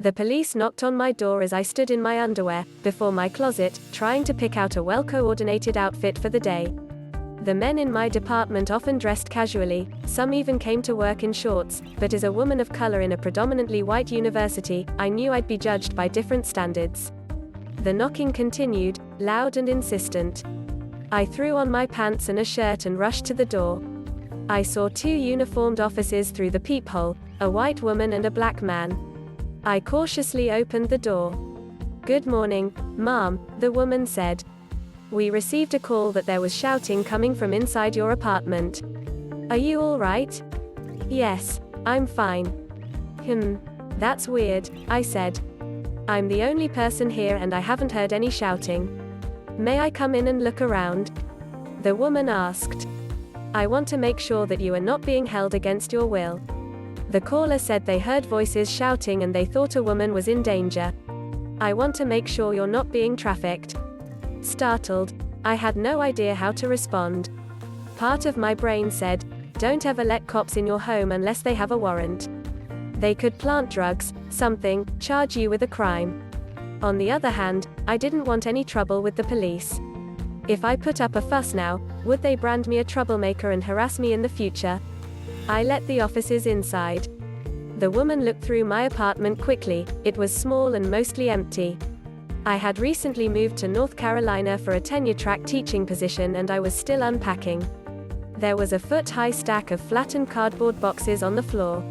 The police knocked on my door as I stood in my underwear, before my closet, trying to pick out a well-coordinated outfit for the day. The men in my department often dressed casually, some even came to work in shorts, but as a woman of color in a predominantly white university, I knew I'd be judged by different standards. The knocking continued, loud and insistent. I threw on my pants and a shirt and rushed to the door. I saw two uniformed officers through the peephole, a white woman and a black man. I cautiously opened the door. "Good morning, ma'am," the woman said. "We received a call that there was shouting coming from inside your apartment. Are you all right?" "Yes, I'm fine." That's weird," I said. "I'm the only person here and I haven't heard any shouting. May I come in and look around?" The woman asked. "I want to make sure that you are not being held against your will." The caller said they heard voices shouting and they thought a woman was in danger. "I want to make sure you're not being trafficked." Startled, I had no idea how to respond. Part of my brain said, "Don't ever let cops in your home unless they have a warrant. They could plant drugs, something, charge you with a crime." On the other hand, I didn't want any trouble with the police. If I put up a fuss now, would they brand me a troublemaker and harass me in the future? I let the officers inside. The woman looked through my apartment quickly. It was small and mostly empty. I had recently moved to North Carolina for a tenure-track teaching position and I was still unpacking. There was a foot-high stack of flattened cardboard boxes on the floor.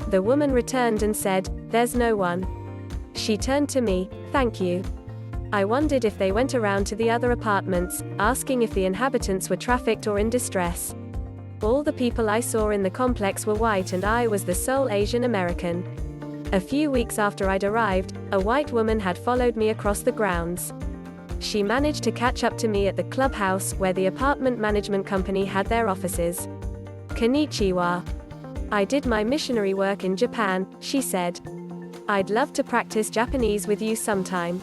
The woman returned and said, "There's no one." She turned to me, "Thank you." I wondered if they went around to the other apartments, asking if the inhabitants were trafficked or in distress. All the people I saw in the complex were white and I was the sole Asian American. A few weeks after I'd arrived, a white woman had followed me across the grounds. She managed to catch up to me at the clubhouse where the apartment management company had their offices. "Konichiwa. I did my missionary work in Japan," she said. "I'd love to practice Japanese with you sometime."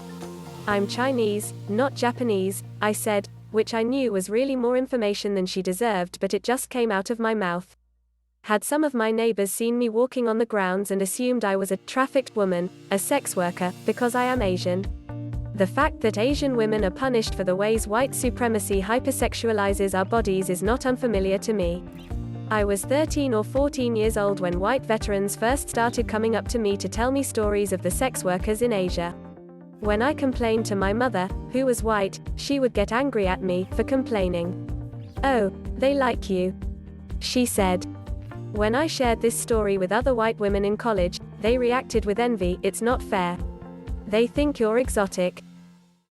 "I'm Chinese, not Japanese," I said, which I knew was really more information than she deserved, but it just came out of my mouth. Had some of my neighbors seen me walking on the grounds and assumed I was a trafficked woman, a sex worker, because I am Asian? The fact that Asian women are punished for the ways white supremacy hypersexualizes our bodies is not unfamiliar to me. I was 13 or 14 years old when white veterans first started coming up to me to tell me stories of the sex workers in Asia. When I complained to my mother, who was white, she would get angry at me for complaining. "Oh, they like you," she said. When I shared this story with other white women in college, they reacted with envy. "It's not fair. They think you're exotic."